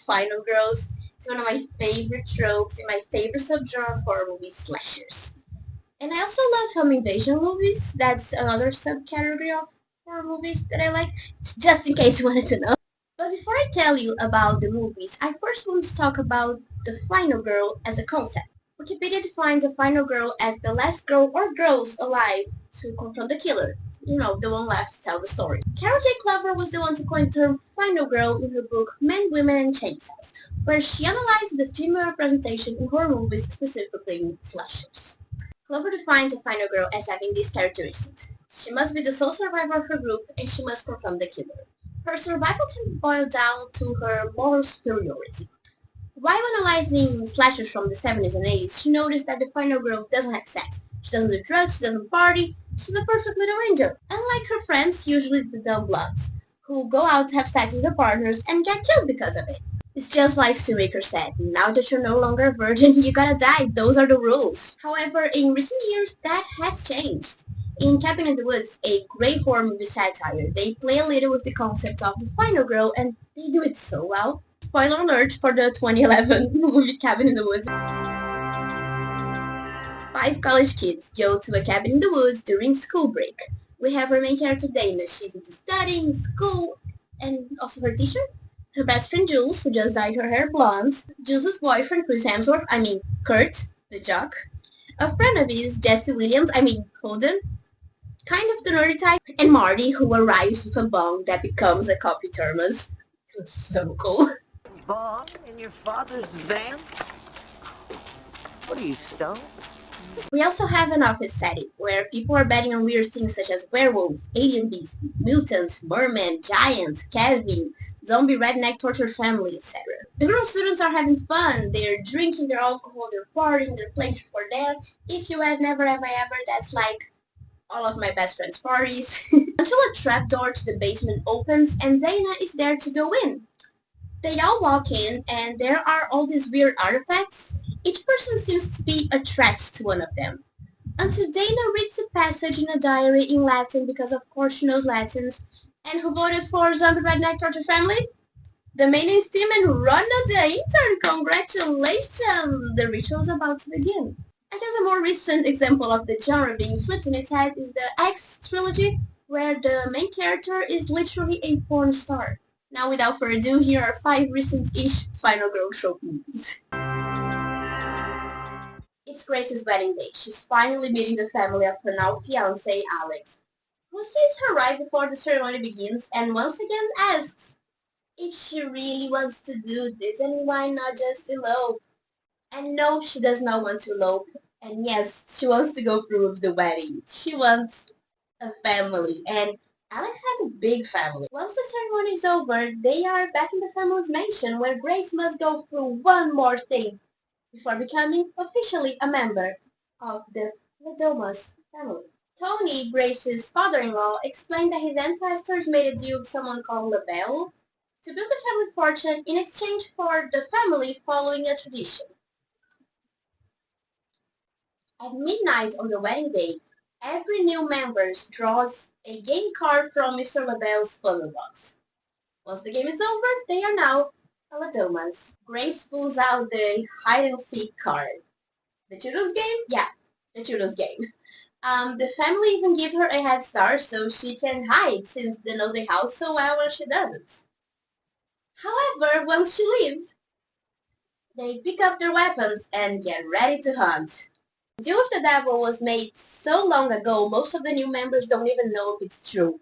final girls. It's one of my favorite tropes and my favorite subgenre of horror movies, slashers. And I also love home invasion movies. That's another subcategory of horror movies that I like, just in case you wanted to know. But before I tell you about the movies, I first want to talk about the final girl as a concept. Wikipedia defines the final girl as the last girl or girls alive to confront the killer. You know, the one left to tell the story. Carol J. Clover was the one to coin the term final girl in her book Men, Women, and Chainsaws, where she analyzed the female representation in horror movies, specifically in slashers. Clover defines a final girl as having these characteristics. She must be the sole survivor of her group, and she must confront the killer. Her survival can boil down to her moral superiority. While analyzing slashers from the 70s and 80s, she noticed that the final girl doesn't have sex. She doesn't do drugs, she doesn't party, she's a perfect little angel. Unlike her friends, usually the dumb bloods, who go out to have sex with their partners and get killed because of it. It's just like Shoemaker said, now that you're no longer a virgin, you gotta die, those are the rules. However, in recent years, that has changed. In Cabin in the Woods, a great horror movie satire, they play a little with the concept of the final girl, and they do it so well. Spoiler alert for the 2011 movie Cabin in the Woods. Five college kids go to a cabin in the woods during school break. We have our main character Dana. She's into studying, school, and also her teacher. Her best friend Jules, who just dyed her hair blonde. Jules' boyfriend, Chris Hemsworth, Kurt, the jock. A friend of his, Jesse Williams, Holden, kind of the nerdy type. And Marty, who arrives with a bong that becomes a copy thermos. So cool. Bong in your father's van? What are you, stoned? We also have an office setting, where people are betting on weird things such as werewolf, alien beast, mutants, merman, giants, Kevin, zombie redneck torture family, etc. The group of students are having fun, they're drinking their alcohol, they're partying, they're playing truth or dare. If you have never have I ever, that's like all of my best friends' parties. Until a trapdoor to the basement opens and Dana is there to go in. They all walk in and there are all these weird artifacts. Each person seems to be a threat to one of them. Until Dana reads a passage in a diary in Latin because of course she knows Latin. And who voted for Zombie Redneck Torture Family? The maintenance team and Ronna the intern. Congratulations! The ritual is about to begin. I guess a more recent example of the genre being flipped on its head is the X trilogy, where the main character is literally a porn star. Now without further ado, here are 5 recent-ish Final Girl trope movies. It's Grace's wedding day. She's finally meeting the family of her now fiancé, Alex, who sees her right before the ceremony begins and once again asks if she really wants to do this and why not just elope. And no, she does not want to elope. And yes, she wants to go through with the wedding. She wants a family, and Alex has a big family. Once the ceremony is over, they are back in the family's mansion where Grace must go through one more thing before becoming officially a member of the Ladomas family. Tony, Grace's father-in-law, explained that his ancestors made a deal with someone called LaBelle to build the family fortune in exchange for the family following a tradition. At midnight on the wedding day, every new member draws a game card from Mr. LaBelle's puzzle box. Once the game is over, they are now Aladomas. Grace pulls out the hide-and-seek card. The children's game? Yeah, the children's game. The family even give her a head start so she can hide since they know the house so well when she doesn't. However, once she leaves, they pick up their weapons and get ready to hunt. Deal with the Devil was made so long ago, most of the new members don't even know if it's true.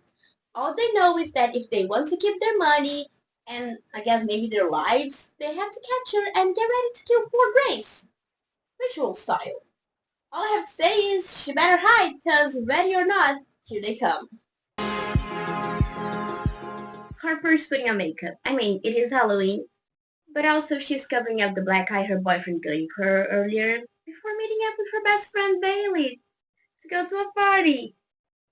All they know is that if they want to keep their money, and I guess maybe their lives, they have to capture and get ready to kill poor Grace. Ritual style. All I have to say is, she better hide, cause ready or not, here they come. Harper is putting on makeup. It is Halloween, but also she's covering up the black eye her boyfriend gave her earlier before meeting up with her best friend Bailey to go to a party.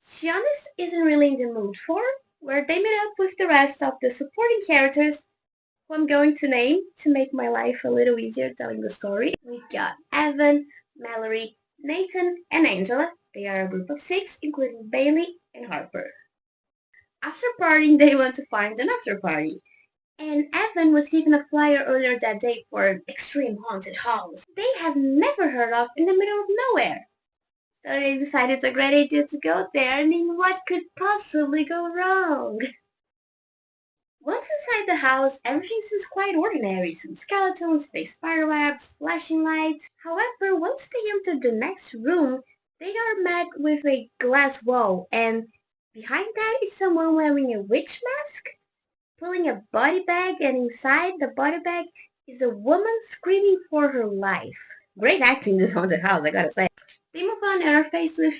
Giannis isn't really in the mood for, where they meet up with the rest of the supporting characters who I'm going to name to make my life a little easier telling the story. We've got Evan, Mallory, Nathan, and Angela. They are a group of 6, including Bailey and Harper. After partying, they want to find an after party. And Evan was given a flyer earlier that day for an extreme haunted house they had never heard of in the middle of nowhere. So they decided it's a great idea to go there. I mean, what could possibly go wrong? Once inside the house, everything seems quite ordinary. Some skeletons, fake spiderwebs, flashing lights. However, once they enter the next room, they are met with a glass wall, and behind that is someone wearing a witch mask, pulling a body bag, and inside the body bag is a woman screaming for her life. Great acting in this haunted house, I gotta say. They move on and are faced with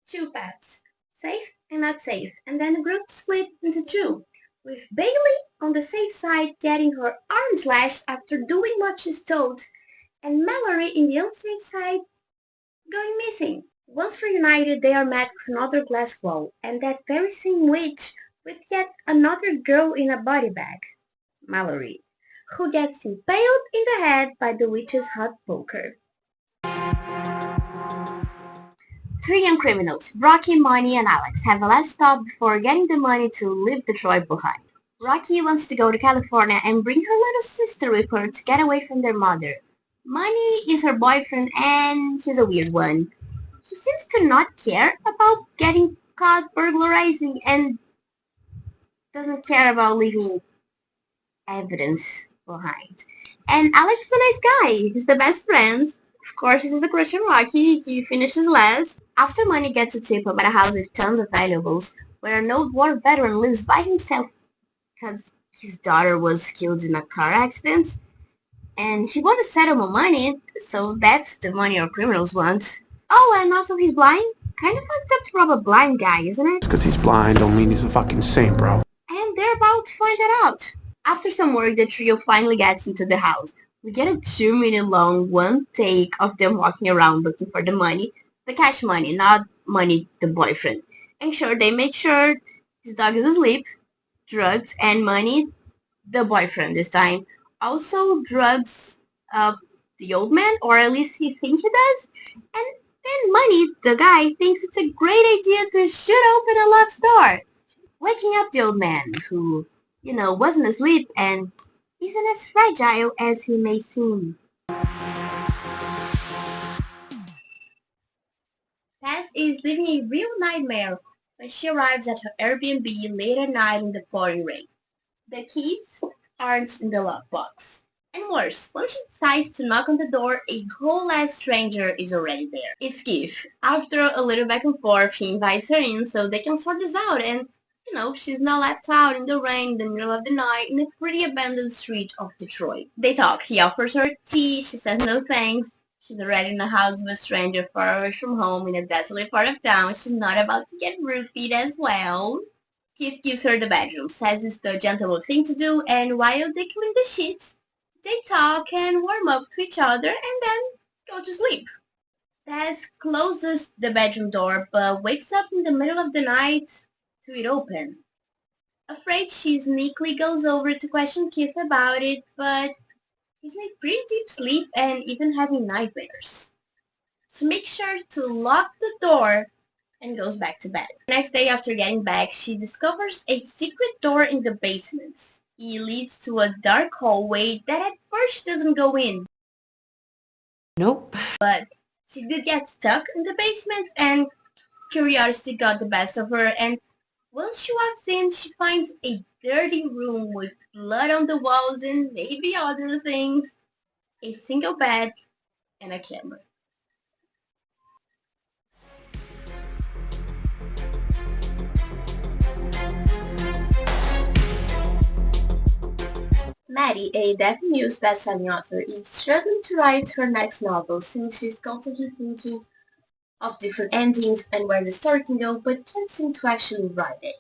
two paths, safe and not safe, and then the group split into two, with Bailey on the safe side getting her arm slashed after doing what she's told, and Mallory in the unsafe side going missing. Once reunited, they are met with another glass wall, and that very same witch with yet another girl in a body bag, Mallory, who gets impaled in the head by the witch's hot poker. Three young criminals, Rocky, Money, and Alex, have a last stop before getting the money to leave Detroit behind. Rocky wants to go to California and bring her little sister with her to get away from their mother. Money is her boyfriend and he's a weird one. He seems to not care about getting caught burglarizing and doesn't care about leaving evidence behind. And Alex is a nice guy. He's the best friends. Of course, he's a crush on Rocky. He finishes last. After Money gets a tip about a house with tons of valuables, where an old war veteran lives by himself because his daughter was killed in a car accident, and he wants to settle more money, so that's the money our criminals want. Oh, and also he's blind? Kind of fucked up to rob a blind guy, isn't it? Because he's blind don't mean he's a fucking saint, bro. And they're about to find that out. After some work, the trio finally gets into the house. We get a 2 minute long one take of them walking around looking for the money. The cash money, not Money the boyfriend. And sure, they make sure his dog is asleep, drugs, and Money the boyfriend this time. Also drugs the old man, or at least he thinks he does. And then Money, the guy, thinks it's a great idea to shoot open a locked door, waking up the old man, who, wasn't asleep and isn't as fragile as he may seem. Tess is living a real nightmare when she arrives at her Airbnb late at night in the pouring rain. The keys aren't in the lockbox. And worse, when she decides to knock on the door, a whole ass stranger is already there. It's Keith. After a little back and forth, he invites her in so they can sort this out, and she's not left out in the rain in the middle of the night in a pretty abandoned street of Detroit. They talk. He offers her tea. She says no thanks. She's already in a house with a stranger far away from home in a desolate part of town. She's not about to get roofied as well. Keith gives her the bedroom, says it's the gentleman thing to do, and while they clean the sheets, they talk and warm up to each other and then go to sleep. Tess closes the bedroom door but wakes up in the middle of the night to it open. Afraid, she sneakily goes over to question Keith about it, but he's in a pretty deep sleep and even having nightmares. She makes sure to lock the door and goes back to bed. The next day after getting back, she discovers a secret door in the basement. It leads to a dark hallway that at first doesn't go in. Nope. But she did get stuck in the basement and curiosity got the best of her, and once she walks in, she finds a dirty room with blood on the walls and maybe other things, a single bed, and a camera. Maddie, a Daphne News bestselling author, is struggling to write her next novel since she's constantly thinking of different endings and where the story can go, but can't seem to actually write it.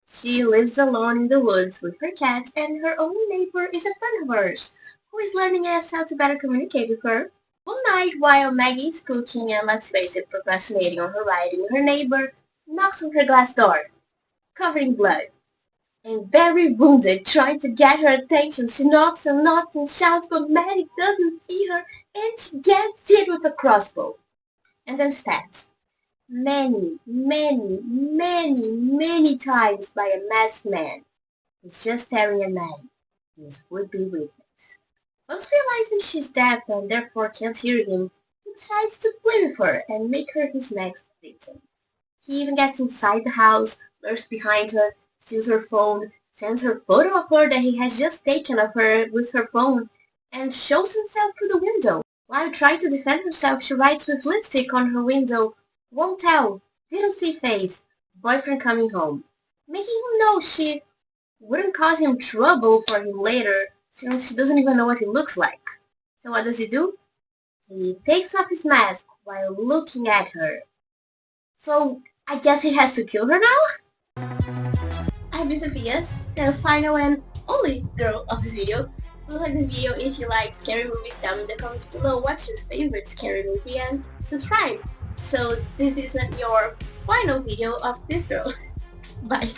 She lives alone in the woods with her cat, and her only neighbor is a friend of hers, who is learning how to better communicate with her. One night, while Maggie is cooking and, let's face it, procrastinating on her writing, her neighbor knocks on her glass door, covered in blood. And very wounded, trying to get her attention, she knocks and shouts, but Maddie doesn't see her, and she gets hit with a crossbow, and then stabbed. Many, many, many, many times by a masked man who's just staring at Maddie. his would-be witness. Once realizing she's deaf and therefore can't hear him, he decides to play with her and make her his next victim. He even gets inside the house, lurks behind her, steals her phone, sends her photo of her that he has just taken of her with her phone, and shows himself through the window. While trying to defend herself, she writes with lipstick on her window, "Won't tell, didn't see face, boyfriend coming home," making him know she wouldn't cause him trouble for him later, since she doesn't even know what he looks like. So what does he do? He takes off his mask while looking at her. So I guess he has to kill her now? I've been Sophia, the final and only girl of this video. If you like this video, if you like scary movies, tell me in the comments below what's your favorite scary movie and subscribe. So this isn't your final video of this girl. Bye.